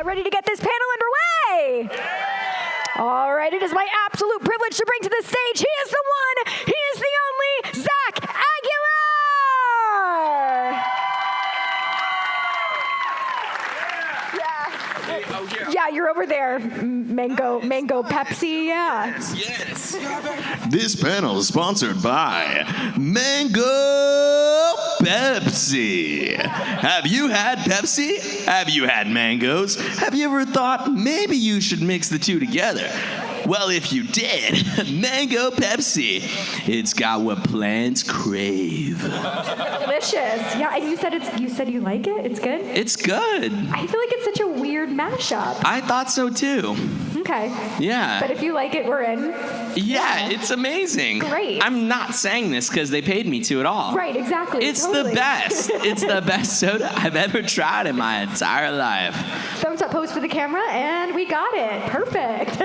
ready to get this panel underway? All right, it is my absolute privilege to bring to the stage, he is the one, he is the only, Zach Aguilar! Yeah, you're over there, Mango Pepsi, yeah. Yes. This panel is sponsored by Mango Pepsi. Have you had Pepsi? Have you had mangoes? Have you ever thought maybe you should mix the two together? Well, if you did, Mango Pepsi. It's got what plants crave. Delicious. Yeah, and you said you like it? It's good? It's good. I feel like it's such a weird mashup. I thought so too. Okay. Yeah. But if you like it, we're in. Yeah, it's amazing. Great. I'm not saying this because they paid me to at all. Right, exactly. It's totally. the best. It's the best soda I've ever tried in my entire life. Thumbs up pose for the camera, and we got it. Perfect.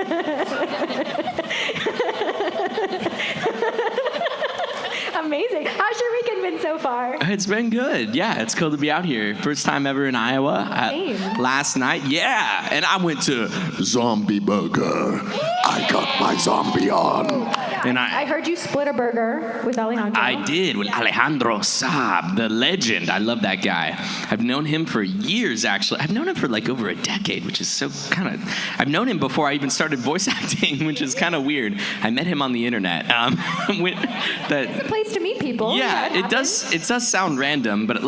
Amazing. How's your weekend been so far? It's been good. Yeah, it's cool to be out here. First time ever in Iowa. Last night. Yeah, and I went to Zombie Burger. I got my zombie on. And I heard you split a burger with Alejandro. I did, with Alejandro Saab, the legend. I love that guy. I've known him for years, actually. I've known him for like over a decade, which is so kind of... I've known him before I even started voice acting, which is kind of weird. I met him on the internet. It's a place to meet people. Yeah, it does sound random, but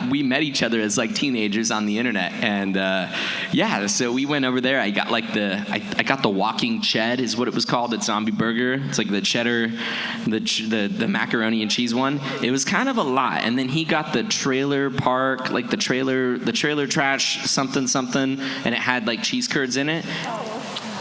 we met each other as like teenagers on the internet. And so we went over there. I got like I got the walking ched is what it was called at Zombie Burger. It's like the cheddar, the macaroni and cheese one. It was kind of a lot. And then he got the trailer park, like the trailer trash something, and it had like cheese curds in it.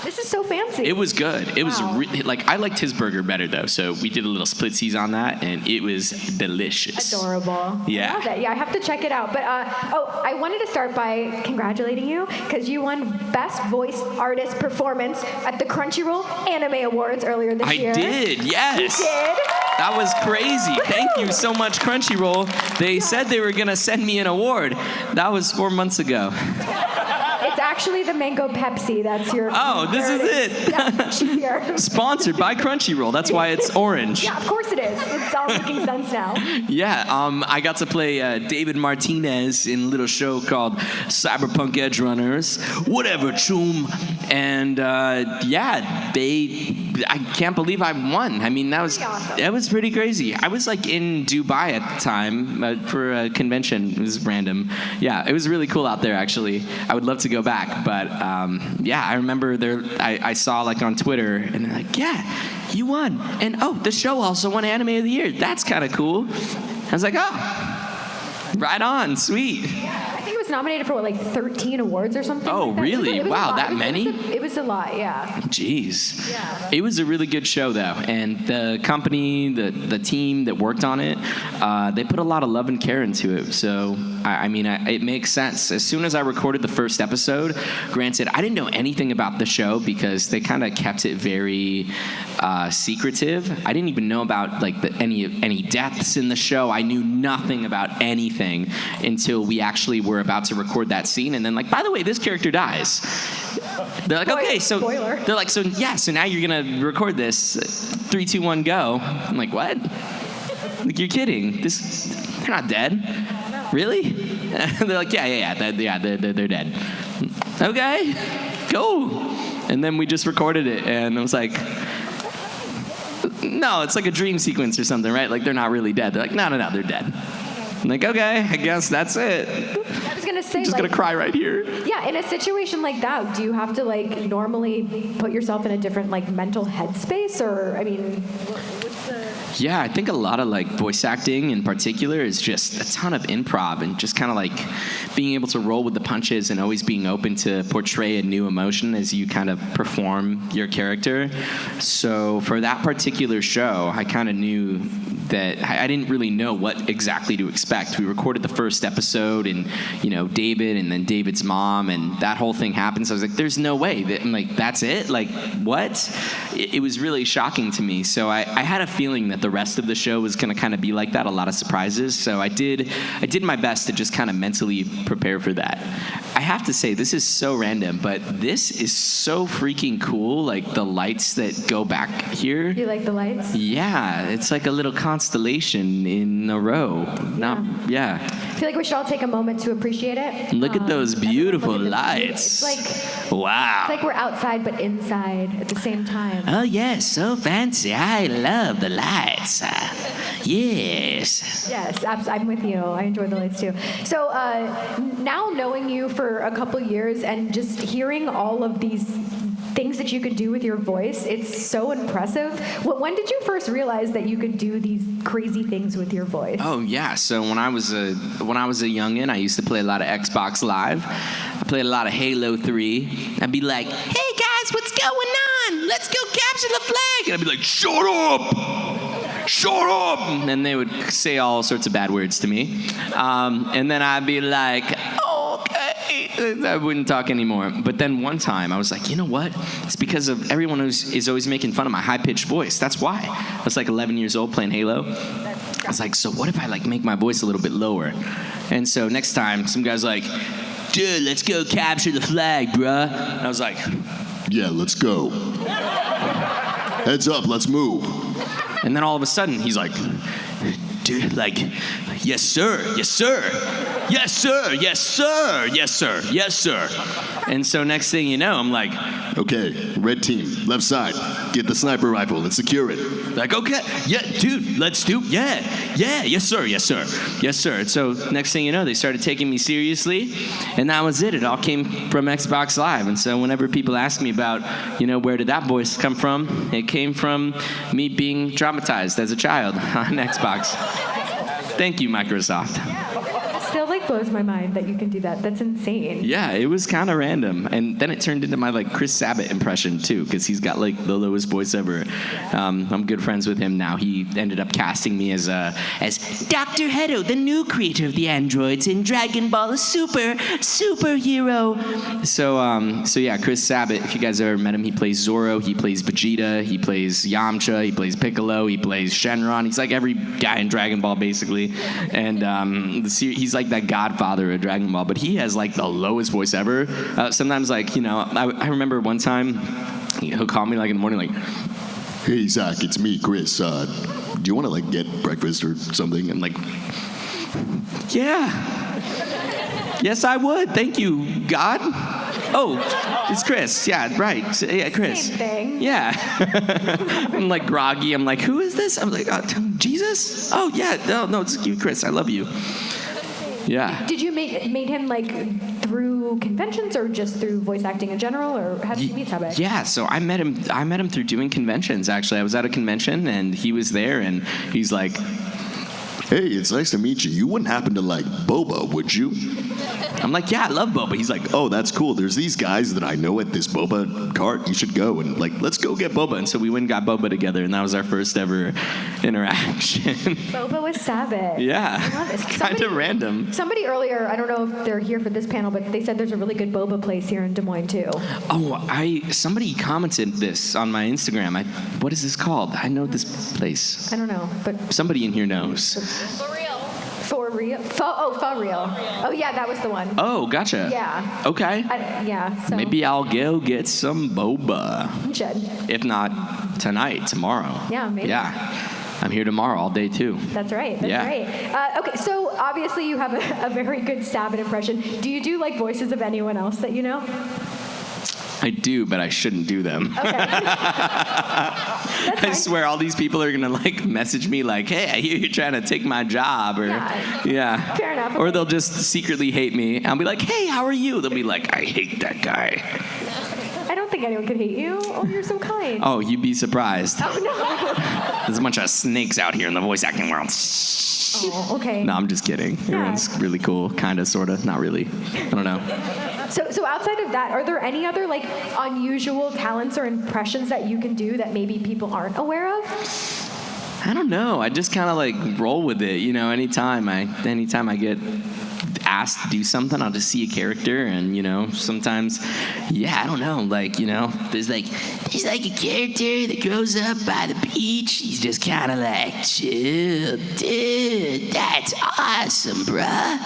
This is so fancy. It was good. It was I liked his burger better though. So we did a little splitsies on that, and it was delicious. Adorable. Yeah. I love it. Yeah, I have to check it out. But I wanted to start by congratulating you because you won Best Voice Artist Performance at the Crunchyroll Anime Awards earlier this year. I did. Yes. You did. That was crazy. Thank you so much, Crunchyroll. They said they were gonna send me an award. That was 4 months ago. It's actually the Mango Pepsi. That's your... Oh, this is it. Yeah, she's here. Sponsored by Crunchyroll. That's why it's orange. Yeah, of course it is. It's all making sense now. Yeah, I got to play David Martinez in a little show called Cyberpunk Edge Runners. Whatever, choom. And I can't believe I won. I mean, that was pretty crazy. I was like in Dubai at the time for a convention. It was random. Yeah, it was really cool out there, actually. I would love to go back. But I remember I saw like on Twitter, and they're like, yeah, you won. And the show also won Anime of the Year. That's kind of cool. I was like, oh, right on, sweet. It was nominated for 13 awards or something. Oh, like that. really? Wow, that many? It was a lot, yeah. Jeez. Yeah. It was a really good show, though, and the company, the team that worked on it, they put a lot of love and care into it. So, it makes sense. As soon as I recorded the first episode, granted, I didn't know anything about the show because they kind of kept it very secretive. I didn't even know about any deaths in the show. I knew nothing about anything until we actually were about to record that scene, and then by the way, this character dies. They're like, okay, so spoiler. They're like, so now you're gonna record this. 3, 2, 1, go. I'm like, what? Like, you're kidding? They're not dead. Really? They're like, yeah, they're dead. Okay, go. And then we just recorded it, and I was like, no, it's like a dream sequence or something, right? Like, they're not really dead. They're like, no, they're dead. I'm like, okay, I guess that's it. I was going to say, I'm just going to cry right here. Yeah, in a situation like that, do you have to, normally put yourself in a different, mental headspace? Or, what's the... Yeah, I think a lot of voice acting in particular is just a ton of improv and just kind of being able to roll with the punches and always being open to portray a new emotion as you kind of perform your character. So for that particular show, I kind of knew that I didn't really know what exactly to expect. We recorded the first episode, and David, and then David's mom, and that whole thing happened. So I was like, "There's no way." I'm like, "That's it? Like, what?" It was really shocking to me. So I had a feeling that the rest of the show was going to kind of be like that, a lot of surprises. So I did my best to just kind of mentally prepare for that. I have to say, this is so random, but this is so freaking cool. Like the lights that go back here. You like the lights? Yeah, it's like a little constellation in a row. Yeah. I feel like we should all take a moment to appreciate it. Look at those beautiful lights. It's like, wow. It's like we're outside but inside at the same time. Oh, yes, so fancy. I love the lights. Yes. Yes, I'm with you. I enjoy the lights too. So now knowing you for a couple years and just hearing all of these things that you could do with your voice, it's so impressive. When did you first realize that you could do these crazy things with your voice? Oh yeah, so when I was a youngin', I used to play a lot of Xbox Live. I played a lot of Halo 3. I'd be like, "Hey guys, what's going on? Let's go capture the flag!" And I'd be like, "Shut up! Shut up!" And they would say all sorts of bad words to me. And then I'd be like, okay. I wouldn't talk anymore. But then one time I was like, you know what? It's because of everyone is always making fun of my high-pitched voice. That's why. I was like 11 years old playing Halo. I was like, so what if I like make my voice a little bit lower? And so next time, some guy's like, "Dude, let's go capture the flag, bruh." And I was like, "Yeah, let's go. Heads up, let's move." And then all of a sudden, he's like, "Dude, like, yes, sir, yes, sir, yes, sir, yes, sir, yes, sir, yes, sir." And so next thing you know, I'm like, "Okay, red team, left side, get the sniper rifle and secure it." Like, "Okay, yeah, dude, let's do, yeah, yes, sir, yes, sir, yes, sir." And so next thing you know, they started taking me seriously, and that was it. It all came from Xbox Live. And so whenever people ask me about, where did that voice come from, it came from me being traumatized as a child on Xbox. Thank you, Microsoft. Still blows my mind that you can do that. That's insane. Yeah, it was kind of random, and then it turned into my Chris Sabat impression too, because he's got the lowest voice ever. I'm good friends with him now. He ended up casting me as Dr. Hedo, the new creator of the androids in Dragon Ball Superhero. So yeah, Chris Sabat. If you guys ever met him, he plays Zoro, he plays Vegeta, he plays Yamcha, he plays Piccolo, he plays Shenron. He's like every guy in Dragon Ball basically, and he's like that godfather of Dragon Ball, but he has the lowest voice ever. Sometimes I remember one time he'll call me in the morning "Hey Zach, it's me, Chris. Do you want to get breakfast or something?" I'm like, "Yeah, yes I would, thank you, God." "Oh, it's Chris. Yeah, right. Yeah, Chris." Same thing. Yeah. I'm groggy. I'm like, "Who is this?" I'm like, "Jesus? Oh yeah, no, it's you, Chris. I love you." Yeah. Did you meet him through conventions or just through voice acting in general, or how did you meet Sabat? Yeah, so I met him through doing conventions. Actually, I was at a convention and he was there, and he's like, "Hey, it's nice to meet you. You wouldn't happen to like boba, would you?" I'm like, "Yeah, I love boba." He's like, "Oh, that's cool. There's these guys that I know at this boba cart. You should go and let's go get boba." And so we went and got boba together, and that was our first ever interaction. Boba with Sabat. Yeah. I love it. Kind of random. Somebody earlier, I don't know if they're here for this panel, but they said there's a really good boba place here in Des Moines too. Oh, somebody commented this on my Instagram. What is this called? I know this place. I don't know, but somebody in here knows. For real. For real. Oh yeah, that was the one. Oh, gotcha. Yeah. Okay. So maybe I'll go get some boba. You should. If not tonight, tomorrow. Yeah, maybe. Yeah. I'm here tomorrow all day too. That's right. That's right. Okay, so obviously you have a very good Sabat impression. Do you do voices of anyone else that you know? I do, but I shouldn't do them. Okay. I swear all these people are going to message me "Hey, I hear you're trying to take my job," or yeah. Fair enough. Or they'll just secretly hate me. I'll be like, "Hey, how are you?" They'll be like, "I hate that guy." I don't think anyone could hate you. Oh, you're so kind. Oh, you'd be surprised. Oh, no. There's a bunch of snakes out here in the voice acting world. Oh, okay. No, I'm just kidding. Yeah. Everyone's really cool, kind of, sort of, not really. I don't know. So outside of that, are there any other unusual talents or impressions that you can do that maybe people aren't aware of? I don't know. I just kind of like roll with it, you know. Anytime I get asked to do something, I'll just see a character, and you know, sometimes, yeah, I don't know, like, you know, there's like a character that grows up by the beach. He's just kind of like, chill, dude, that's awesome, bruh.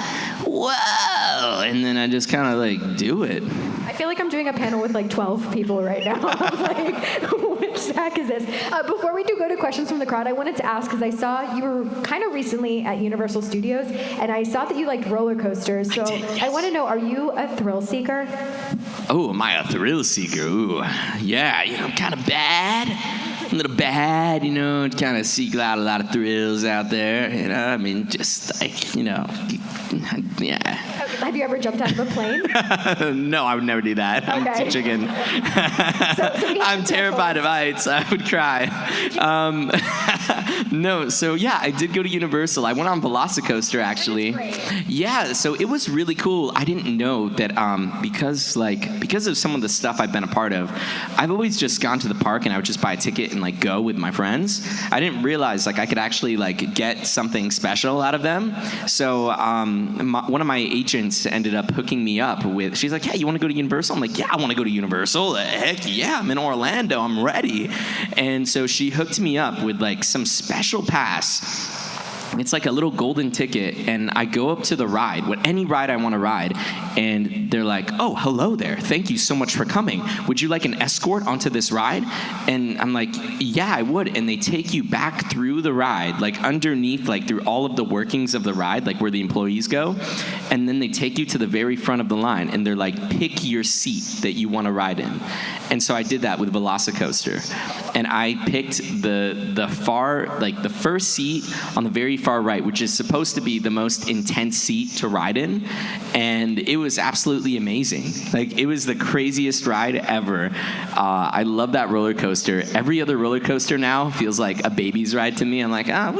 Whoa, and then I just kind of like do it. I feel like I'm doing a panel with like 12 people right now. I'm like, which Zach is this? Before we do go to questions from the crowd, I wanted to ask, because I saw you were kind of recently at Universal Studios, and I saw that you liked roller coasters. So I want to know, are you a thrill seeker? Oh, am I a thrill seeker? Ooh, yeah, you know, I'm kind of bad. A little bad, you know, kind of seek out a lot of thrills out there, you know. I mean, just like, you know, yeah. Have you ever jumped out of a plane? No, I would never do that. Okay. I'm too chicken. I'm terrified of heights. I would cry. No, so yeah, I did go to Universal. I went on Velocicoaster, actually. Yeah, so it was really cool. I didn't know that because of some of the stuff I've been a part of, I've always just gone to the park and I would just buy a ticket and like go with my friends. I didn't realize like I could actually like get something special out of them. So one of my agents ended up hooking me up with, she's like, hey, you want to go to Universal? I'm like, yeah, I want to go to Universal. Heck yeah, I'm in Orlando, I'm ready. And so she hooked me up with like some special pass. It's like a little golden ticket, and I go up to the ride, any ride I want to ride, and they're like, oh, hello there. Thank you so much for coming. Would you like an escort onto this ride? And I'm like, yeah, I would. And they take you back through the ride, like underneath, like through all of the workings of the ride, like where the employees go. And then they take you to the very front of the line, and they're like, pick your seat that you want to ride in. And so I did that with Velocicoaster. And I picked the first seat on the very far right, which is supposed to be the most intense seat to ride in. And it was absolutely amazing. Like, it was the craziest ride ever. I love that roller coaster. Every other roller coaster now feels like a baby's ride to me. I'm like, that's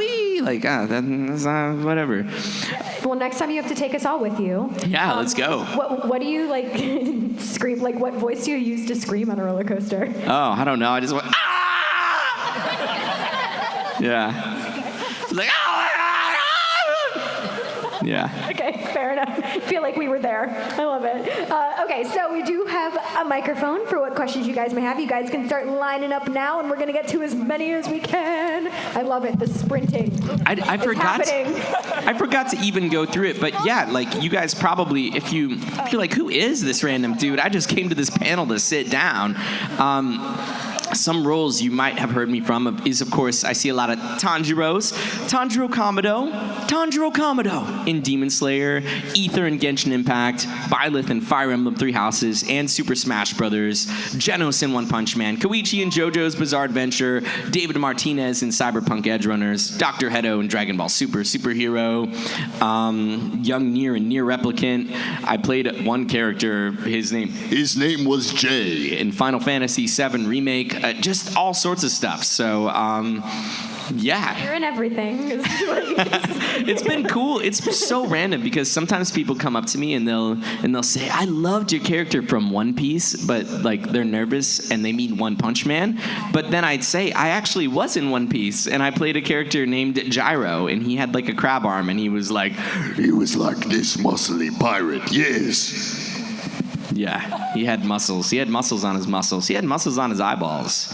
whatever. Well, next time you have to take us all with you. Yeah, let's go. What do you like scream? Like, what voice do you use to scream on a roller coaster? Oh, I don't know. I just went, ah! Yeah. Like, ah! Yeah. Okay, fair enough. I feel like we were there. I love it. Okay, so we do have a microphone for what questions you guys may have. You guys can start lining up now, and we're going to get to as many as we can. I love it, the sprinting. I forgot to even go through it, but yeah, like you guys probably, if you're like, who is this random dude? I just came to this panel to sit down. Some roles you might have heard me from is, of course, I see a lot of Tanjiros. Tanjiro Kamado in Demon Slayer, Ether in Genshin Impact, Byleth in Fire Emblem Three Houses, and Super Smash Bros., Genos in One Punch Man, Koichi in JoJo's Bizarre Adventure, David Martinez in Cyberpunk Edgerunners, Dr. Hedo in Dragon Ball Superhero, Young Nier in Nier Replicant. I played one character, his name was Jay. In Final Fantasy VII Remake. Just all sorts of stuff. So, yeah. You're in everything. It's been cool. It's so random because sometimes people come up to me and they'll say, I loved your character from One Piece, but like they're nervous and they mean One Punch Man. But then I'd say, I actually was in One Piece and I played a character named Gyro, and he had like a crab arm, and he was like this muscly pirate, yes. Yeah, he had muscles. He had muscles on his muscles. He had muscles on his eyeballs.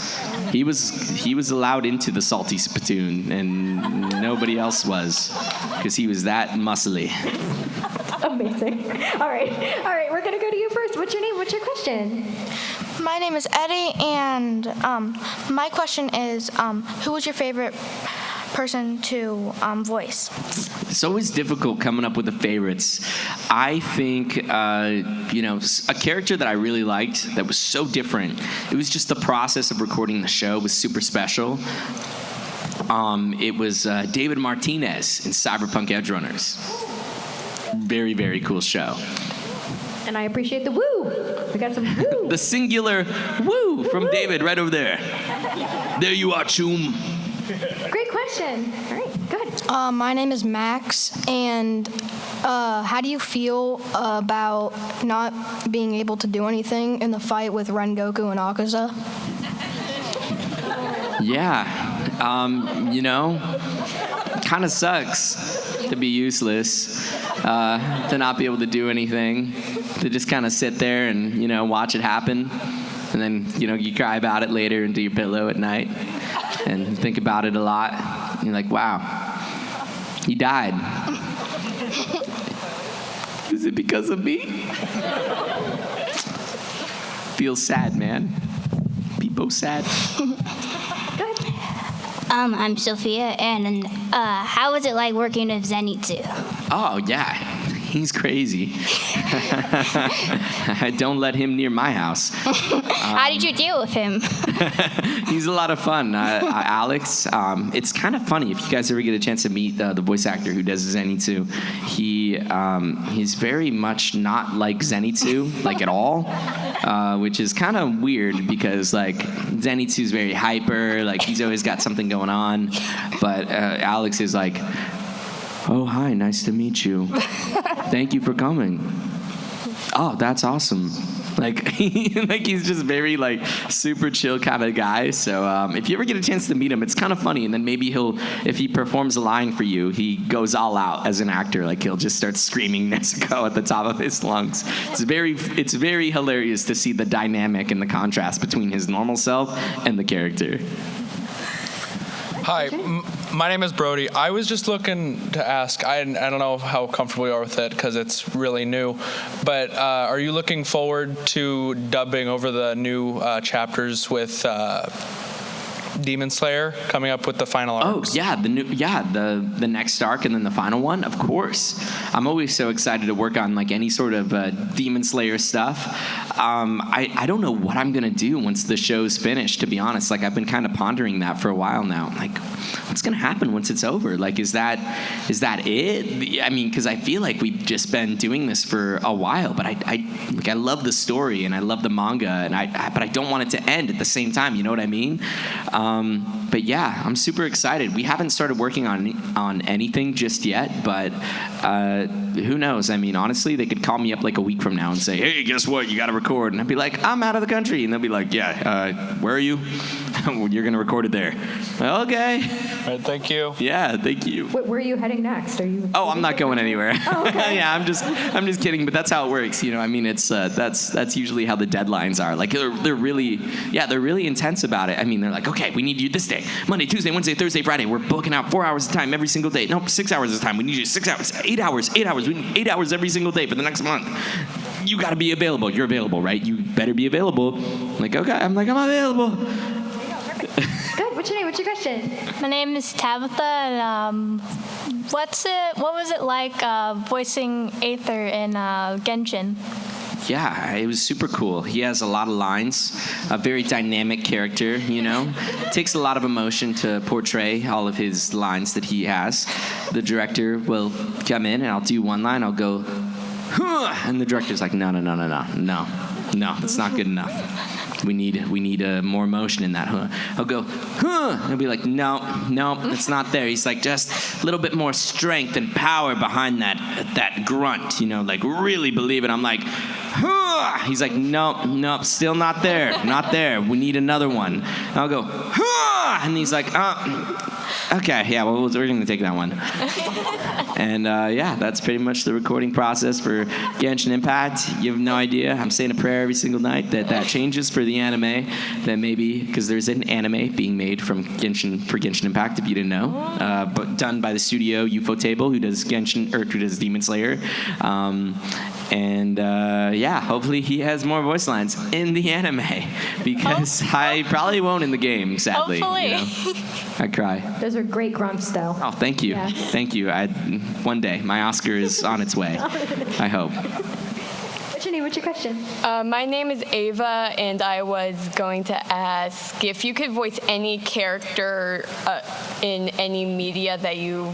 He was allowed into the salty spittoon, and nobody else was, because he was that muscly. Amazing. All right. We're gonna go to you first. What's your name? What's your question? My name is Eddie, and my question is, who was your favorite person to voice? It's always difficult coming up with the favorites. I think, a character that I really liked that was so different. It was just the process of recording the show was super special. It was David Martinez in Cyberpunk Edgerunners. Very, very cool show. And I appreciate the woo. We got some woo. The singular woo from David right over there. There you are, Choom. Great question. All right, go ahead. My name is Max, and how do you feel about not being able to do anything in the fight with Rengoku and Akaza? Yeah. You know, kind of sucks to be useless, to not be able to do anything, to just kind of sit there and, you know, watch it happen. And then, you know, you cry about it later into your pillow at night and think about it a lot. And you're like, wow, he died. Is it because of me? Feels sad, man. People sad. I'm Sophia, and how was it like working with Zenitsu? Oh, yeah. He's crazy. Don't let him near my house. How did you deal with him? He's a lot of fun. Alex, it's kind of funny if you guys ever get a chance to meet the voice actor who does Zenitsu. He's very much not like Zenitsu, like at all, which is kind of weird because like Zenitsu's very hyper, like he's always got something going on, but Alex is like, oh, hi, nice to meet you. Thank you for coming. Oh, that's awesome. Like he's just very like super chill kind of guy. So if you ever get a chance to meet him, it's kind of funny. And then maybe if he performs a line for you, he goes all out as an actor. Like he'll just start screaming Nezuko at the top of his lungs. It's very hilarious to see the dynamic and the contrast between his normal self and the character. Hi, my name is Brody. I was just looking to ask, I don't know how comfortable you are with it because it's really new, but are you looking forward to dubbing over the new chapters with Demon Slayer coming up with the final arcs? Oh yeah, the next arc and then the final one. Of course, I'm always so excited to work on like any sort of Demon Slayer stuff. I don't know what I'm gonna do once the show's finished. To be honest, like I've been kind of pondering that for a while now. Like, what's gonna happen once it's over? Like, is that it? I mean, because I feel like we've just been doing this for a while, but I love the story and I love the manga, and but I don't want it to end at the same time. You know what I mean? But yeah, I'm super excited. We haven't started working on anything just yet, but who knows? I mean, honestly, they could call me up like a week from now and say, hey, guess what? You got to record. And I'd be like, I'm out of the country. And they'll be like, yeah, where are you? You're going to record it there. Okay. All right, thank you. Yeah, thank you. Where are you heading next? Are you? Oh, I'm not going anywhere. Oh, okay. Yeah, I'm just kidding, but that's how it works. You know, I mean, it's that's usually how the deadlines are. Like they're really intense about it. I mean, they're like, okay, we need you this day, Monday, Tuesday, Wednesday, Thursday, Friday. We're booking out 4 hours of time every single day. No, 6 hours of time. We need you 6 hours, 8 hours. We need 8 hours every single day for the next month. You got to be available. You're available, right? You better be available. I'm like, okay. I'm available. Good. What's your name? What's your question? My name is Tabitha, and what was it like voicing Aether in Genshin? Yeah, it was super cool. He has a lot of lines, a very dynamic character, you know. It takes a lot of emotion to portray all of his lines that he has. The director will come in and I'll do one line, I'll go, huh, and the director's like, no, that's not good enough. We need more emotion in that. I'll go, huh, and he'll be like, no, it's not there. He's like, just a little bit more strength and power behind that grunt, you know, like really believe it. I'm like, huh. He's like, nope, still not there. We need another one. And I'll go, huh, and he's like, okay, yeah, well, we're going to take that one. And yeah, that's pretty much the recording process for Genshin Impact. You have no idea. I'm saying a prayer every single night that changes for the anime. That maybe, because there's an anime being made for Genshin Impact, if you didn't know, but done by the studio Ufotable, who does Demon Slayer. And yeah, hopefully he has more voice lines in the anime, because I probably won't in the game, sadly. Hopefully. You know? I cry. Those are great grunts, though. Oh, thank you. Yeah. Thank you. One day, my Oscar is on its way. I hope. What's your name? What's your question? My name is Ava, and I was going to ask if you could voice any character in any media that you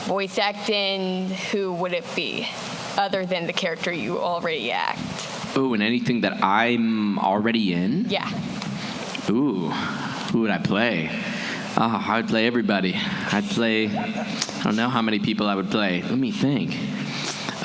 voice act in, who would it be, other than the character you already act? Oh, and anything that I'm already in? Yeah. Ooh, who would I play? Oh, I would play everybody. I don't know how many people I would play. Let me think.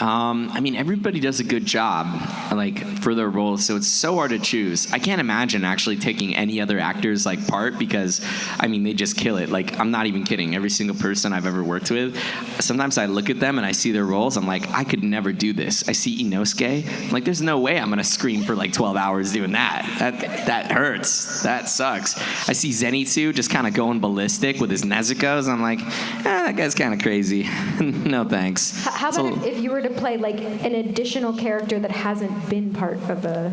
I mean, everybody does a good job. like for their roles, so it's so hard to choose. I can't imagine actually taking any other actors like part, because I mean they just kill it. Like, I'm not even kidding. Every single person I've ever worked with, sometimes I look at them and I see their roles, I'm like, I could never do this. I see Inosuke, I'm like, there's no way I'm gonna scream for like 12 hours doing that. That hurts. That sucks. I see Zenitsu just kind of going ballistic with his Nezuko's. I'm like, that guy's kind of crazy. No thanks. How about if you were to play like an additional character that hasn't been part of a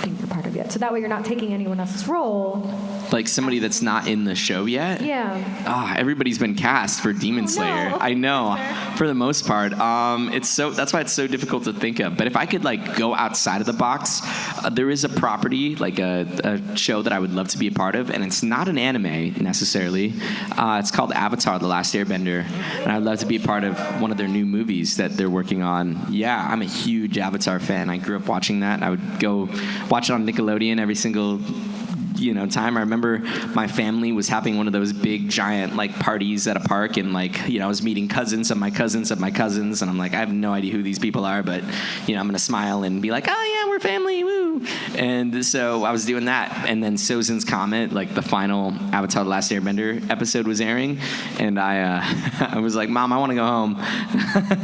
thing you're part of yet? So that way you're not taking anyone else's role. Like somebody that's not in the show yet? Yeah. Everybody's been cast for Demon Slayer. No. I know, for the most part. That's why it's so difficult to think of. But if I could like go outside of the box, there is a property, like a show that I would love to be a part of, and it's not an anime necessarily. It's called Avatar: The Last Airbender, and I'd love to be a part of one of their new movies that they're working on. Yeah, I'm a huge Avatar fan. I grew up watching that. I would go watch it on Nickelodeon every single time. I remember my family was having one of those big giant like parties at a park, and like I was meeting cousins of my cousins of my cousins, and I'm like, I have no idea who these people are, but I'm gonna smile and be like, oh yeah, we're family, woo. And so I was doing that, and then Sozin's Comet, like the final Avatar: The Last Airbender episode was airing, and I was like, Mom, I want to go home.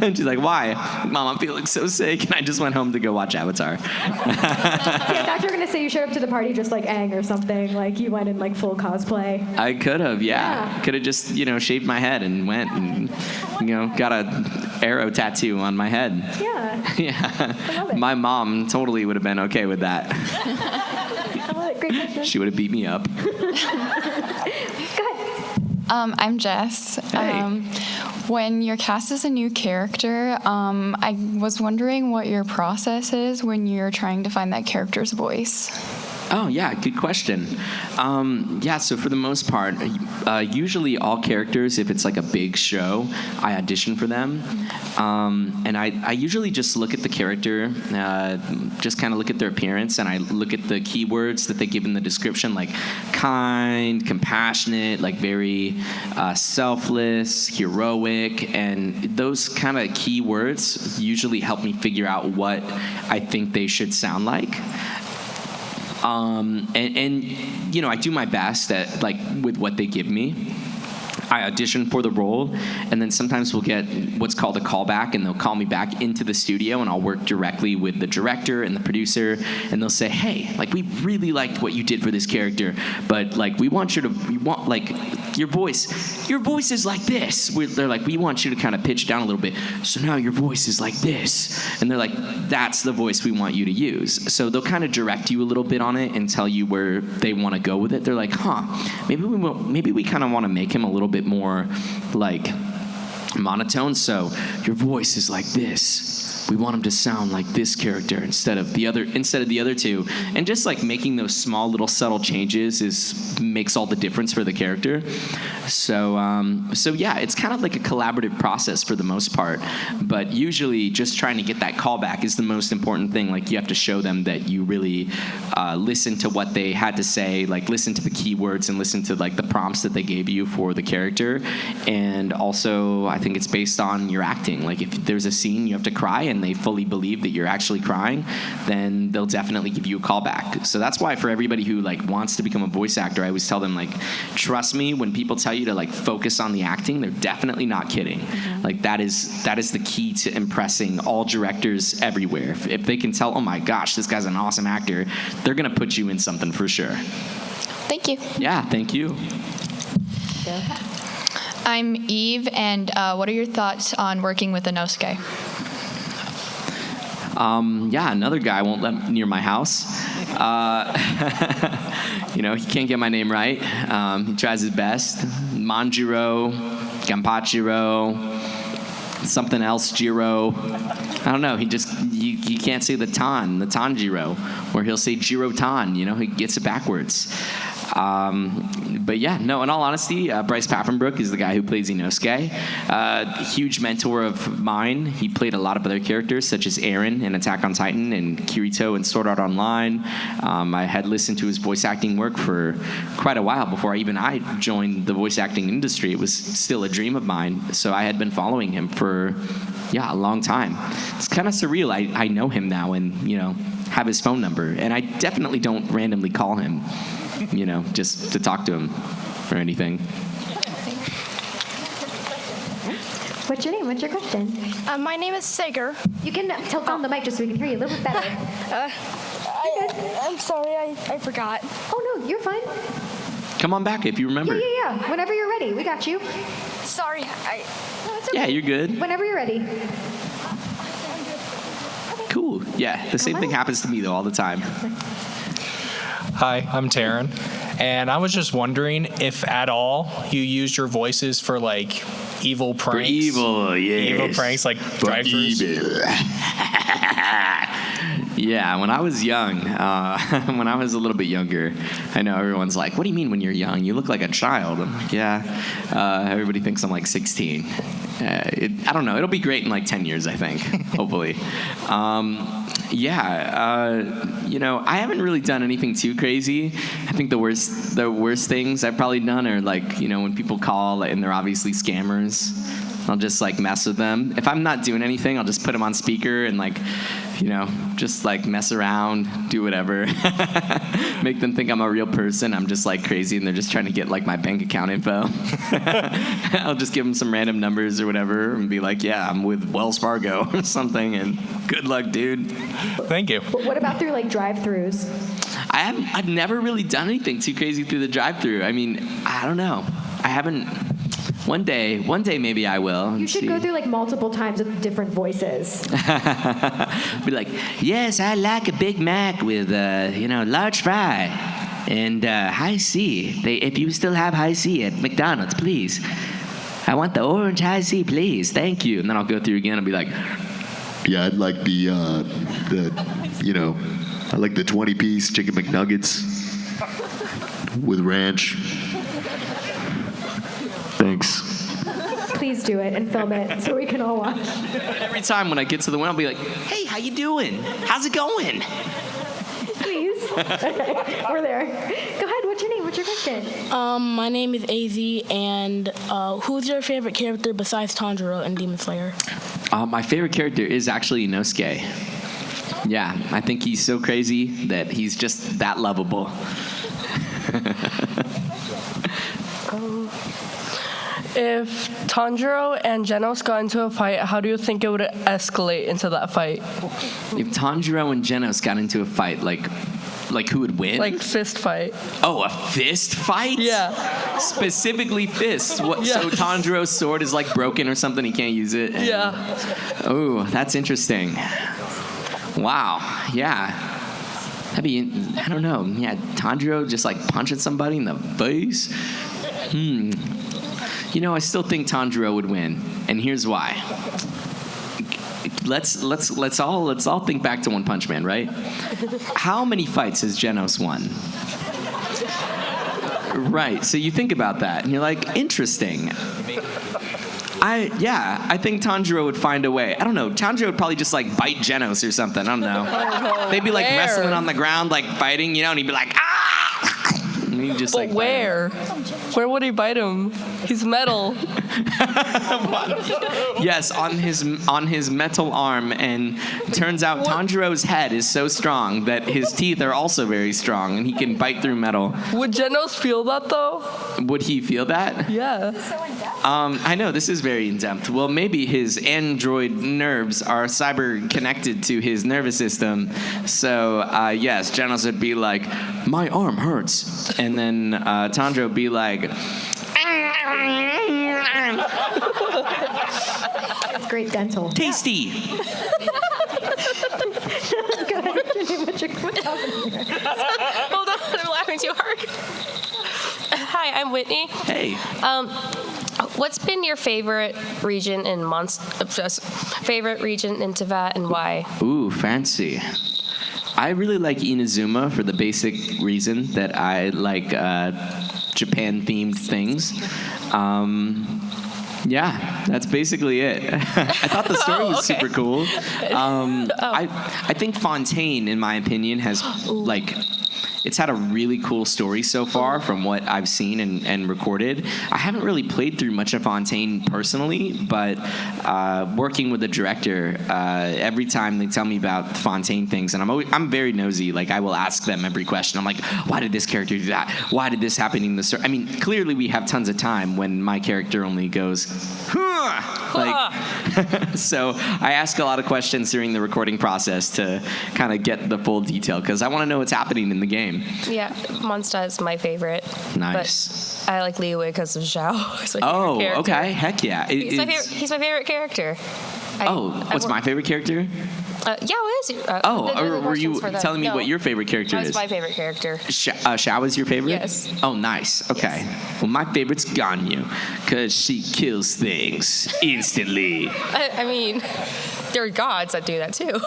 And she's like, why? Mom, I'm feeling so sick, and I just went home to go watch Avatar. I thought you were gonna say you showed up to the party just like Aang or something. Like you went in like full cosplay. I could have, yeah. Could have just, shaved my head and went and, got a arrow tattoo on my head. Yeah. Yeah. I love it. My mom totally would have been okay with that. I love it. Great question. She would have beat me up. Go ahead. I'm Jess. Hey. When you're cast as a new character, I was wondering what your process is when you're trying to find that character's voice. Oh, yeah, good question. So for the most part, usually all characters, if it's like a big show, I audition for them. And I usually just look at the character, just kind of look at their appearance, and I look at the keywords that they give in the description, like kind, compassionate, like very selfless, heroic, and those kind of keywords usually help me figure out what I think they should sound like. I do my best at with what they give me. I audition for the role, and then sometimes we'll get what's called a callback, and they'll call me back into the studio, and I'll work directly with the director and the producer, and they'll say, hey, we really liked what you did for this character, but we want your voice is like this. They're like, we want you to kind of pitch down a little bit, so now your voice is like this, and they're like, that's the voice we want you to use. So they'll kind of direct you a little bit on it and tell you where they want to go with it. They're like, maybe we kind of want to make him a little bit more monotone, so your voice is like this. We want him to sound like this character instead of the other two, and just making those small little subtle changes makes all the difference for the character. So yeah, it's kind of like a collaborative process for the most part, but usually just trying to get that callback is the most important thing. You have to show them that you really listen to what they had to say, listen to the keywords and listen to the prompts that they gave you for the character. And also I think it's based on your acting. If there's a scene you have to cry and they fully believe that you're actually crying, then they'll definitely give you a callback. So that's why for everybody who wants to become a voice actor, I always tell them trust me, when people tell you to focus on the acting, they're definitely not kidding. Mm-hmm. That is the key to impressing all directors everywhere. If they can tell, oh my gosh, this guy's an awesome actor, they're gonna put you in something for sure. Thank you. Yeah, thank you. I'm Eve, and what are your thoughts on working with Inosuke? Another guy won't let me near my house. He can't get my name right. He tries his best. Manjiro, Ganpachiro, something else Jiro. I don't know. He can't say the Tanjiro, or he'll say Jiro Tan. He gets it backwards. But yeah, no, in all honesty, Bryce Papenbrook is the guy who plays Inosuke. Huge mentor of mine. He played a lot of other characters, such as Eren in Attack on Titan and Kirito in Sword Art Online. I had listened to his voice acting work for quite a while before I joined the voice acting industry. It was still a dream of mine, so I had been following him for, a long time. It's kind of surreal. I know him now and, have his phone number, and I definitely don't randomly call him, just to talk to him or anything. What's your name? What's your question? My name is Sager. You can tilt down the mic just so we can hear you a little bit better. I'm sorry, I forgot. Oh, no, you're fine. Come on back if you remember. Yeah. Whenever you're ready. We got you. Sorry, No, it's okay. Yeah, you're good. Whenever you're ready. Cool. Yeah, the same thing happens to me, though, all the time. Hi, I'm Taryn, and I was just wondering if at all you used your voices for like evil pranks. For evil, yes. Evil pranks like For drive-thrus. evil. Yeah, when I was young, when I was a little bit younger, I know everyone's like, what do you mean when you're young? You look like a child. I'm like, yeah. Everybody thinks I'm like 16. I don't know. It'll be great in like 10 years, I think, hopefully. I haven't really done anything too crazy. I think the worst things I've probably done are like, when people call and they're obviously scammers, I'll just like mess with them. If I'm not doing anything, I'll just put them on speaker and like, just like mess around, do whatever. Make them think I'm a real person. I'm just like crazy and they're just trying to get like my bank account info. I'll just give them some random numbers or whatever and be like, yeah, I'm with Wells Fargo or something, and good luck, dude. Thank you. But what about through like drive-thrus? I've never really done anything too crazy through the drive-thru. I mean, I don't know. I haven't. One day maybe I will. You should go through like multiple times with different voices. Be like, yes, I like a Big Mac with large fry and high C. If you still have high C at McDonald's, please. I want the orange high C, please. Thank you. And then I'll go through again and be like, Yeah, I'd like I like the 20-piece chicken McNuggets with ranch. Thanks. Please do it and film it so we can all watch. every time when I get to the window, I'll be like, hey, how you doing? How's it going? Please. Okay, we're there. Go ahead. What's your name? What's your question? My name is AZ, and who's your favorite character besides Tanjiro in Demon Slayer? My favorite character is actually Inosuke. Yeah, I think he's so crazy that he's just that lovable. If Tanjiro and Genos got into a fight, how do you think it would escalate into that fight? If Tanjiro and Genos got into a fight, like who would win? Like fist fight. Oh, a fist fight? Yeah. Specifically fists. What? Yes. So Tanjiro's sword is like broken or something. He can't use it. Yeah. Oh, that's interesting. Wow. Yeah. That'd be. I don't know. Yeah, Tanjiro just like punching somebody in the face. I still think Tanjiro would win, and here's why. Let's all think back to One Punch Man, right? How many fights has Genos won? Right. So you think about that, and you're like, interesting. I think Tanjiro would find a way. I don't know. Tanjiro would probably just like bite Genos or something. I don't know. They'd be like wrestling on the ground, like fighting, and he'd be like, ah! And he'd just, But where? Where would he bite him? He's metal. Yes, on his metal arm, and it turns out Tanjiro's head is so strong that his teeth are also very strong, and he can bite through metal. Would Genos feel that though? Would he feel that? Yeah. I know, this is very in-depth. Well, maybe his android nerves are cyber connected to his nervous system. So, yes, Genos would be like, my arm hurts. And then Tanjiro would be like, That's great dental. tasty. Go ahead. What's your name? What's your question? Hold on, I'm laughing too hard. Hi, I'm Whitney. Hey. What's been your favorite region in favorite region in Teyvat, and why? Ooh, fancy. I really like Inazuma for the basic reason that I like Japan-themed things. Yeah, that's basically it. I thought the story was super cool. I think Fontaine, in my opinion, has it's had a really cool story so far from what I've seen and recorded. I haven't really played through much of Fontaine personally, but working with the director, every time they tell me about Fontaine things, and I'm very nosy. Like, I will ask them every question. I'm like, why did this character do that? Why did this happen in the story? I mean, clearly we have tons of time when my character only goes, so I ask a lot of questions during the recording process to kind of get the full detail, because I want to know what's happening in the game. Yeah, Monsta is my favorite. Nice. But I like Liyue because of Zhao. He's my favorite character. Okay. Heck yeah. He's my favorite character. What's my favorite character? What is it? Or were you telling me what your favorite character is? That's my favorite character. Xiao is your favorite? Yes. Oh, nice. Okay. Yes. Well, my favorite's Ganyu, because she kills things instantly. I mean, there are gods that do that too.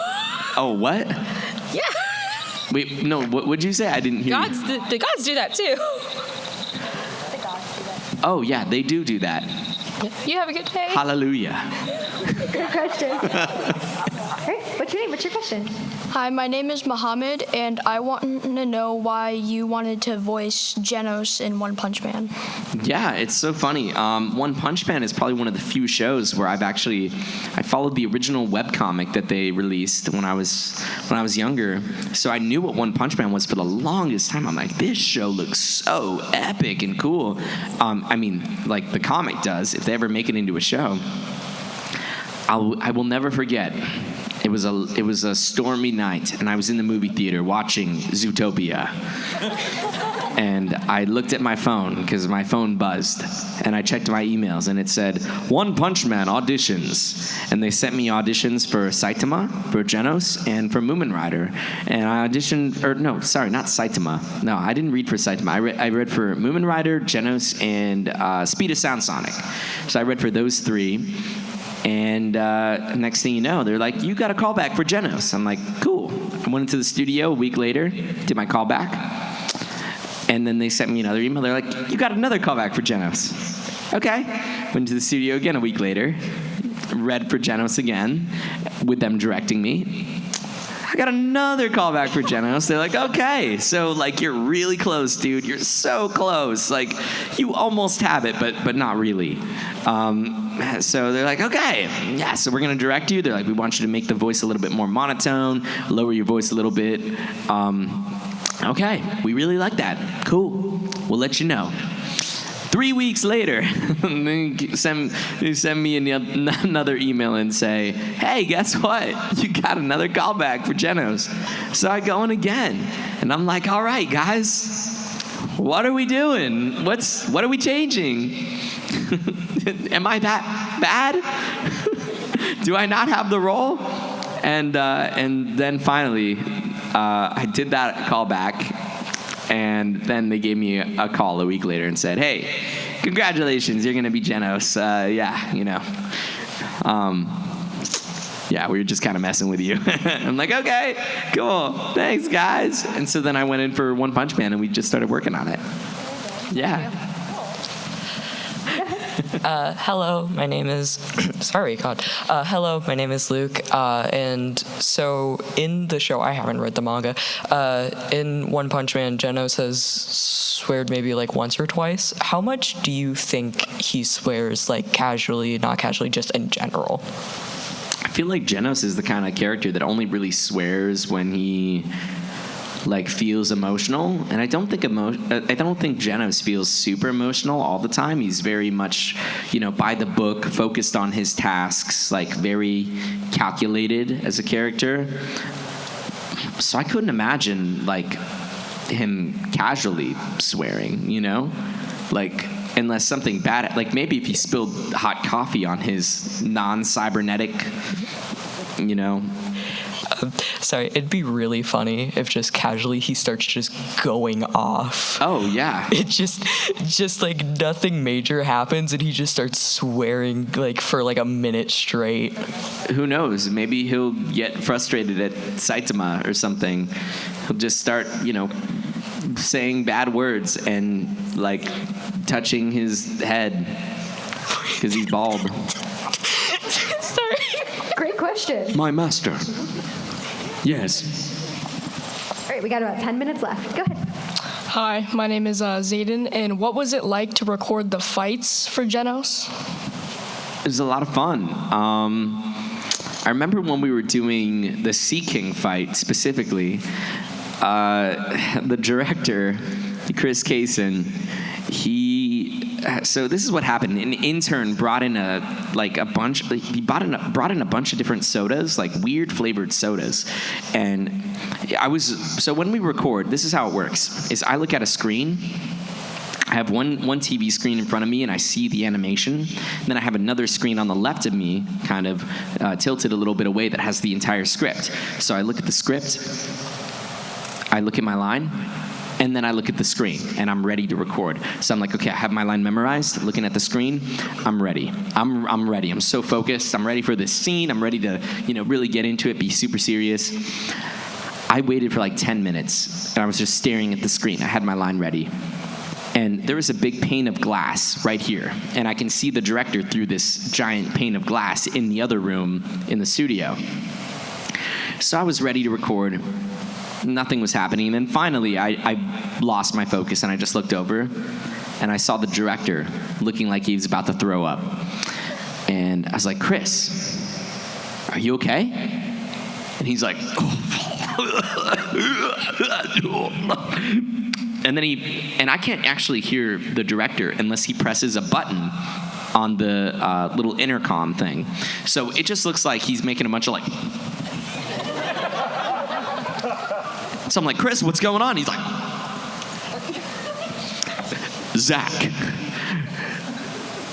Oh, what? Yeah. Wait, no, what would you say? I didn't hear you. The gods do that too. Oh, yeah, they do that. You have a good day. Hallelujah. Good question. Great. What's your name? What's your question? Hi, my name is Mohammed, and I want to know why you wanted to voice Genos in One Punch Man. Yeah, it's so funny. One Punch Man is probably one of the few shows where I followed the original webcomic that they released when I was younger. So I knew what One Punch Man was for the longest time. I'm like, this show looks so epic and cool. I mean, like the comic does. If they ever make it into a show, I will never forget. It was a stormy night, and I was in the movie theater watching Zootopia. And I looked at my phone because my phone buzzed, and I checked my emails, and it said, One Punch Man auditions. And they sent me auditions for Saitama, for Genos, and for Moomin Rider. And I auditioned, not Saitama. No, I didn't read for Saitama. I read for Moomin Rider, Genos, and Speed of Sound Sonic. So I read for those three. And next thing you know, they're like, you got a call back for Genos. I'm like, cool. I went into the studio a week later, did my call back. And then they sent me another email. They're like, you got another call back for Genos. Okay. Went to the studio again a week later, read for Genos again, with them directing me. I got another call back for Genos. They're like, okay. So, like, you're really close, dude. You're so close. Like, you almost have it, but not really. So they're like, okay, yeah, so we're going to direct you. They're like, we want you to make the voice a little bit more monotone, lower your voice a little bit. Okay, we really like that. Cool. We'll let you know. 3 weeks later, they send me another email and say, hey, guess what? You got another callback for Genos. So I go in again, and I'm like, all right, guys, what are we doing? What are we changing? Am I that bad? Do I not have the role? And then finally, I did that callback. And then they gave me a call a week later and said, hey, congratulations, you're going to be Genos. Yeah, we were just kind of messing with you. I'm like, okay, cool. Thanks, guys. And so then I went in for One Punch Man, and we just started working on it. Yeah. Hello, my name is hello, my name is Luke, and so in the show, I haven't read the manga, in One Punch Man, Genos has sweared maybe like once or twice. How much do you think he swears, like casually, not casually, just in general? I feel like Genos is the kind of character that only really swears when he feels emotional, and I don't think Genos feels super emotional all the time. He's very much, by the book, focused on his tasks, very calculated as a character. So I couldn't imagine him casually swearing, unless something bad, maybe if he spilled hot coffee on his non-cybernetic, Sorry, it'd be really funny if just casually he starts just going off. Oh yeah. It just like nothing major happens and he just starts swearing like for like a minute straight. Who knows? Maybe he'll get frustrated at Saitama or something. He'll just start, saying bad words and like touching his head because he's bald. Sorry. Great question. My master. Yes. All right, we got about 10 minutes left. Go ahead. Hi, my name is Zayden, and what was it like to record the fights for Genos? It was a lot of fun. I remember when we were doing the Sea King fight specifically, the director, Chris Kaysen, so this is what happened. An intern brought in he brought in a bunch of different sodas, like weird flavored sodas. And so when we record, this is how it works, is I look at a screen. I have one TV screen in front of me, and I see the animation. And then I have another screen on the left of me, kind of tilted a little bit away, that has the entire script. So I look at the script, I look at my line, and then I look at the screen, and I'm ready to record. So I'm like, okay, I have my line memorized. Looking at the screen, I'm ready. I'm ready. I'm so focused. I'm ready for this scene. I'm ready to, really get into it, be super serious. I waited for like 10 minutes, and I was just staring at the screen. I had my line ready. And there was a big pane of glass right here. And I can see the director through this giant pane of glass in the other room in the studio. So I was ready to record. Nothing was happening. And then finally, I lost my focus, and I just looked over, and I saw the director looking like he was about to throw up. And I was like, Chris, are you okay? And he's like, and I can't actually hear the director unless he presses a button on the little intercom thing. So it just looks like he's making a bunch of like. So I'm like, Chris, what's going on? He's like, Zach,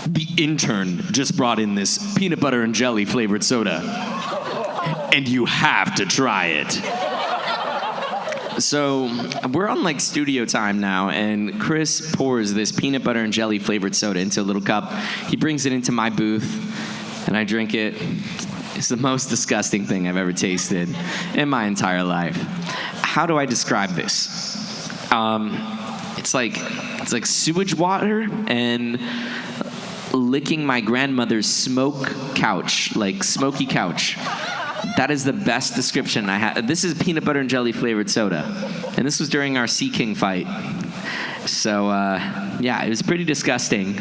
the intern just brought in this peanut butter and jelly flavored soda, and you have to try it. So we're on like studio time now, and Chris pours this peanut butter and jelly flavored soda into a little cup. He brings it into my booth, and I drink it. It's the most disgusting thing I've ever tasted in my entire life. How do I describe this? It's like sewage water and licking my grandmother's smoky couch. That is the best description I have. This is peanut butter and jelly flavored soda. And this was during our Sea King fight. So, it was pretty disgusting.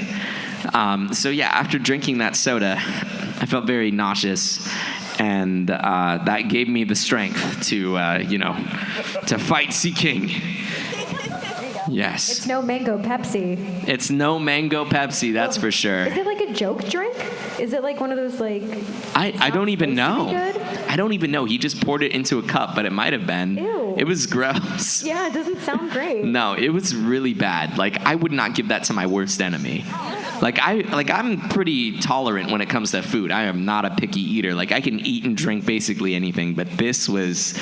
After drinking that soda, I felt very nauseous. And that gave me the strength to fight Sea King. Yes. It's no mango Pepsi. It's no mango Pepsi, that's for sure. Is it like a joke drink? Is it like one of those like... I don't even know. Good? I don't even know. He just poured it into a cup, but it might have been. Ew. It was gross. Yeah, it doesn't sound great. No, it was really bad. Like, I would not give that to my worst enemy. I'm pretty tolerant when it comes to food. I am not a picky eater. Like, I can eat and drink basically anything, but this was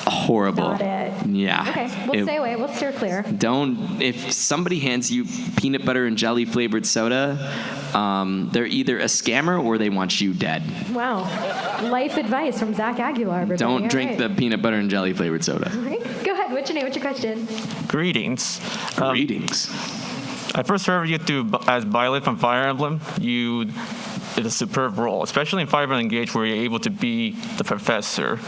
horrible. Got it. Yeah. Okay, we'll stay away. We'll steer clear. If somebody hands you peanut butter and jelly flavored soda, they're either a scammer or they want you dead. Wow. Life advice from Zach Aguilar. Everybody. Don't drink right. the peanut butter and jelly flavored soda. All right. Go ahead. What's your name? What's your question? Greetings. Greetings. I first heard you as Violet from Fire Emblem. You did a superb role, especially in Fire Emblem Engage, where you're able to be the professor.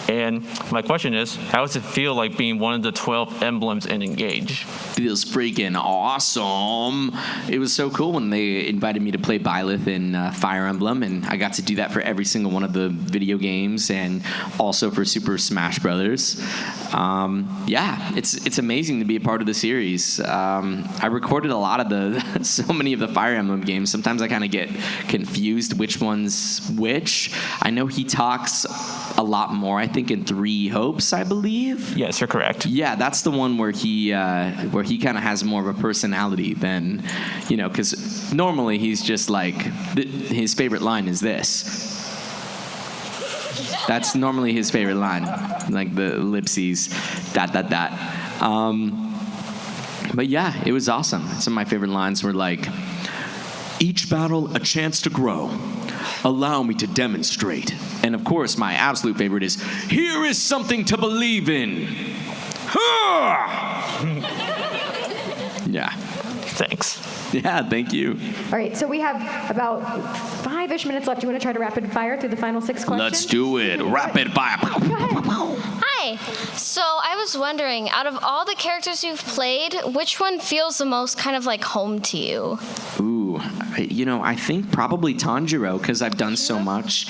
And my question is, how does it feel like being one of the 12 emblems in Engage? Feels freaking awesome. It was so cool when they invited me to play Byleth in Fire Emblem, and I got to do that for every single one of the video games and also for Super Smash Brothers. It's amazing to be a part of the series. I recorded a lot of so many of the Fire Emblem games. Sometimes I kind of get confused which one's which. I know he talks a lot more, I think, in Three Hopes, I believe. Yes, you're correct. Yeah, that's the one where he kind of has more of a personality than, because normally he's just like, his favorite line is this. That's normally his favorite line, like the ellipses, ... But yeah, it was awesome. Some of my favorite lines were like, each battle a chance to grow. Allow me to demonstrate. And of course, my absolute favorite is, here is something to believe in. Yeah. Thanks. Yeah, thank you. All right, so we have about 5-ish minutes left. You want to try to rapid fire through the final 6 questions? Let's do it. Rapid fire. Hi. So I was wondering, out of all the characters you've played, which one feels the most kind of like home to you? Ooh, I think probably Tanjiro, because I've done so much.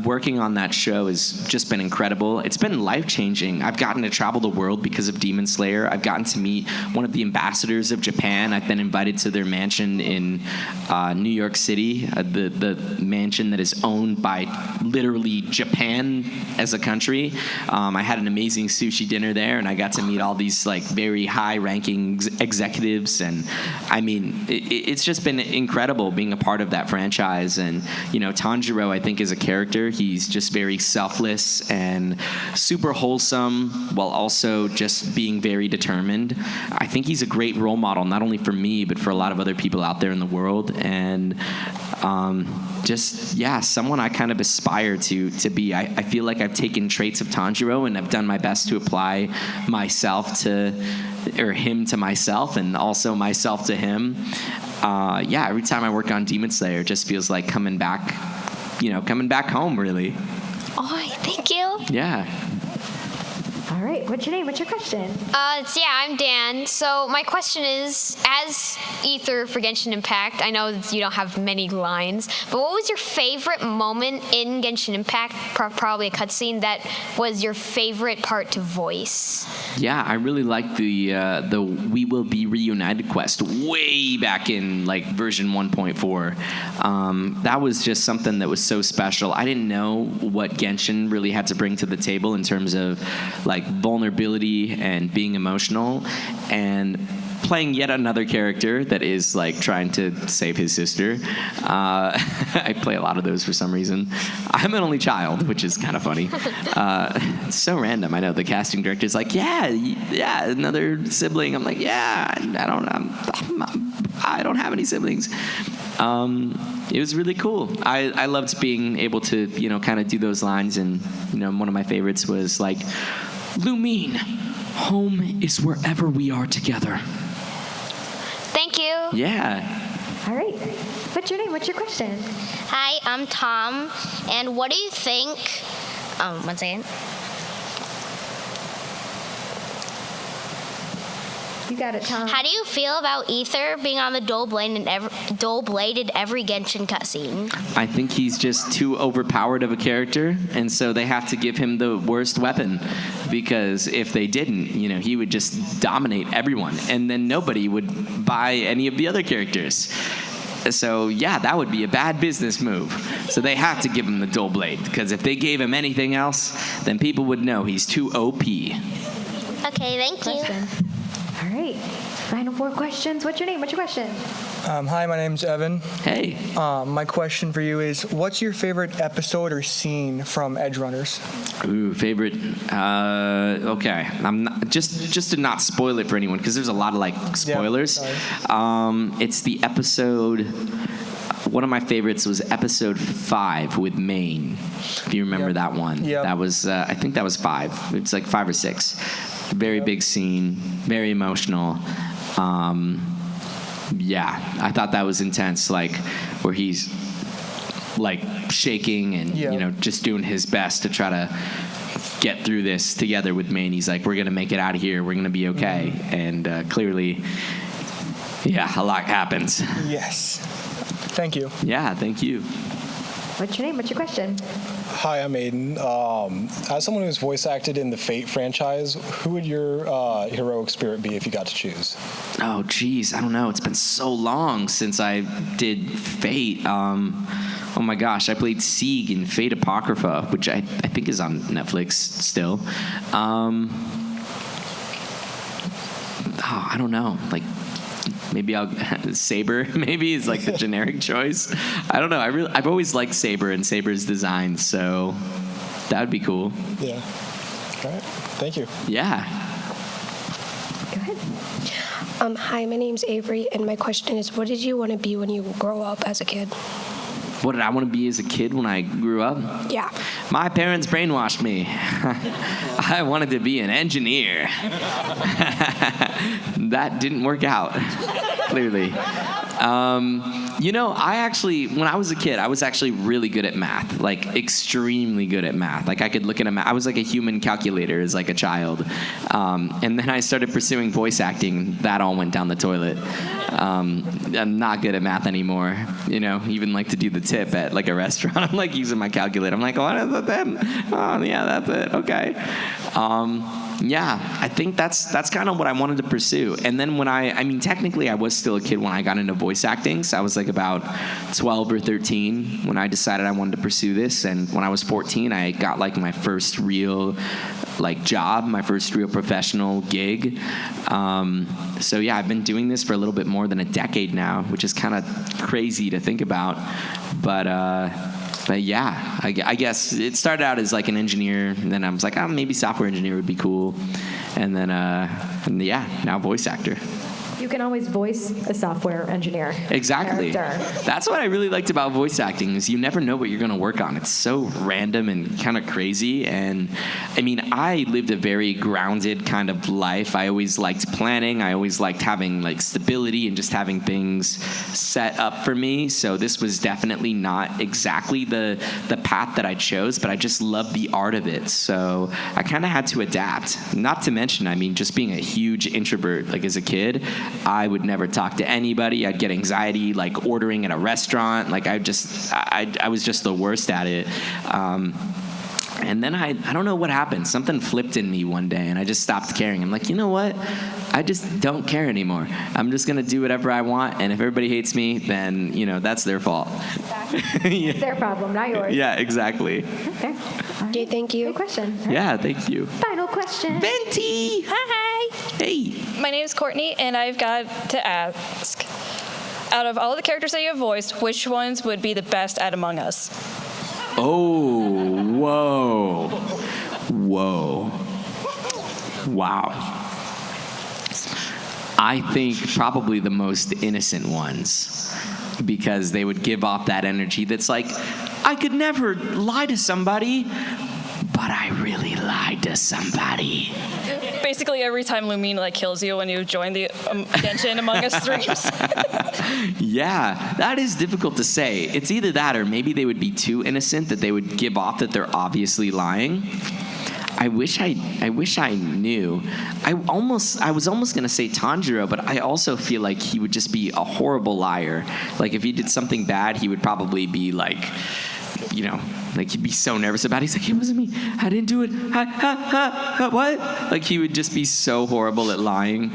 Working on that show has just been incredible. It's been life-changing. I've gotten to travel the world because of Demon Slayer. I've gotten to meet one of the ambassadors of Japan. I've been invited to their mansion in New York City, the mansion that is owned by literally Japan as a country. I had an amazing sushi dinner there, and I got to meet all these like very high-ranking executives, and I mean, it's just been incredible being a part of that franchise. And Tanjiro, I think, is a character. He's just very selfless and super wholesome, while also just being very determined. I think he's a great role model, not only for me, but for a lot of other people out there in the world. And someone I kind of aspire to be. I feel like I've taken traits of Tanjiro and I've done my best to apply him to myself, and also myself to him. Every time I work on Demon Slayer, it just feels like coming back home, really. Oh, thank you. Yeah. All right, what's your name? What's your question? I'm Dan. So my question is, as Ether for Genshin Impact, I know that you don't have many lines, but what was your favorite moment in Genshin Impact, probably a cutscene, that was your favorite part to voice? Yeah, I really liked the We Will Be Reunited quest way back in like version 1.4. That was just something that was so special. I didn't know what Genshin really had to bring to the table in terms of like vulnerability and being emotional, and playing yet another character that is like trying to save his sister. I play a lot of those for some reason. I'm an only child, which is kind of funny. It's so random. I know the casting director's like, yeah, another sibling. I'm like, yeah, I don't have any siblings. It was really cool. I loved being able to, kind of do those lines. And, one of my favorites was like, Lumine, home is wherever we are together. Thank you. Yeah. All right. What's your name? What's your question? Hi, I'm Tom. And what do you think? One second. You got it, Tom. How do you feel about Ether being on the dual bladed every Genshin cutscene? I think he's just too overpowered of a character, and so they have to give him the worst weapon, because if they didn't, he would just dominate everyone, and then nobody would buy any of the other characters. So yeah, that would be a bad business move. So they have to give him the dual blade, because if they gave him anything else, then people would know he's too OP. Okay, thank you. All right. Final 4 questions. What's your name? What's your question? Hi, my name's Evan. Hey. My question for you is, what's your favorite episode or scene from Edge Runners? Ooh, favorite. Okay. I'm not, just to not spoil it for anyone, because there's a lot of like spoilers. Yeah, it's the episode. One of my favorites was episode 5 with Maine. If you remember that one. Yep. That was. I think that was 5. It's like 5 or 6. Very big scene. Very emotional. I thought that was intense, like where he's like shaking and just doing his best to try to get through this together with Maine. He's like, we're gonna make it out of here, we're gonna be okay. And clearly a lot happens. Yes. Thank you. Yeah, thank you. What's your name? What's your question? Hi, I'm Aiden. As someone who's voice acted in the Fate franchise, who would your heroic spirit be if you got to choose? Oh, geez, I don't know. It's been so long since I did Fate. Oh my gosh, I played Sieg in Fate Apocrypha, which I think is on Netflix still. I don't know. Like, maybe I'll Saber. Maybe is like the generic choice. I don't know. I've always liked Saber and Saber's design, so that would be cool. Yeah. All right. Thank you. Yeah. Go ahead. Hi, my name's Avery, and my question is, what did you want to be when you grow up as a kid? What did I want to be as a kid when I grew up? Yeah. My parents brainwashed me. I wanted to be an engineer. That didn't work out, clearly. When I was a kid, I was actually really good at math, like extremely good at math. Like I could look at I was like a human calculator as like a child. And then I started pursuing voice acting. That all went down the toilet. I'm not good at math anymore. Even like to do the tip at like a restaurant. I'm like using my calculator. I'm like, what is it then? Oh yeah, that's it. Okay. Yeah, I think that's kind of what I wanted to pursue. And then technically I was still a kid when I got into voice acting. So I was like about 12 or 13 when I decided I wanted to pursue this. And when I was 14, I got like my first real job, my first real professional gig. So yeah, I've been doing this for a little bit more than a decade now, which is kind of crazy to think about. But yeah, I guess it started out as like an engineer, and then I was like, maybe software engineer would be cool. And then, now voice actor. You can always voice a software engineer. Exactly. Character. That's what I really liked about voice acting is you never know what you're going to work on. It's so random and kind of crazy. And I lived a very grounded kind of life. I always liked planning. I always liked having like stability and just having things set up for me. So this was definitely not exactly the path that I chose, but I just loved the art of it. So I kind of had to adapt. Not to mention, just being a huge introvert, like as a kid, I would never talk to anybody. I'd get anxiety, like ordering at a restaurant. Like I was just the worst at it. And then I don't know what happened. Something flipped in me one day, and I just stopped caring. I'm like, you know what? I just don't care anymore. I'm just gonna do whatever I want, and if everybody hates me, then that's their fault. It's their problem, not yours. Yeah, exactly. Okay, thank you. Good question. Yeah, thank you. Final question. Venti! Hi. Hey. My name is Courtney, and I've got to ask, out of all the characters that you have voiced, which ones would be the best at Among Us? Oh, whoa. Wow. I think probably the most innocent ones, because they would give off that energy that's like, I could never lie to somebody, but I really lied to somebody. Basically, every time Lumine kills you when you join the Genshin Among Us streams. Yeah, that is difficult to say. It's either that or maybe they would be too innocent that they would give off that they're obviously lying. I wish I knew. I was almost gonna say Tanjiro, but I also feel like he would just be a horrible liar. Like if he did something bad, he would probably be like, he'd be so nervous about it. He's like, it wasn't me. I didn't do it. What? Like he would just be so horrible at lying.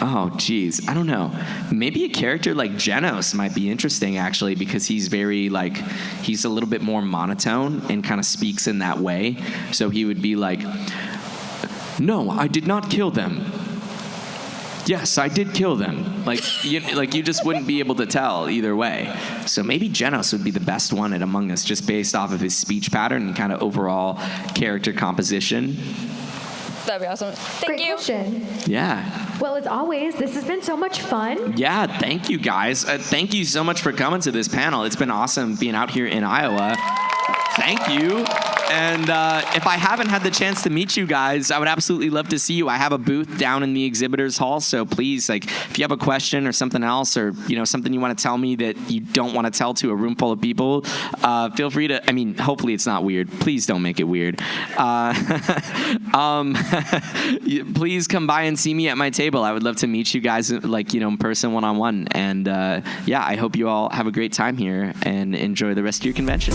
Oh, geez. I don't know. Maybe a character like Genos might be interesting, actually, because he's very, he's a little bit more monotone and kind of speaks in that way. So he would be like, no, I did not kill them. Yes, I did kill them. You just wouldn't be able to tell either way. So maybe Genos would be the best one at Among Us, just based off of his speech pattern and kind of overall character composition. That'd be awesome. Thank you. Question. Yeah. Well, as always, this has been so much fun. Yeah, thank you guys. Thank you so much for coming to this panel. It's been awesome being out here in Iowa. Thank you. And if I haven't had the chance to meet you guys, I would absolutely love to see you. I have a booth down in the exhibitors hall, so please, if you have a question or something else, or something you want to tell me that you don't want to tell to a room full of people, feel free to. Hopefully it's not weird. Please don't make it weird. Please come by and see me at my table. I would love to meet you guys, in person, one-on-one. And I hope you all have a great time here and enjoy the rest of your convention.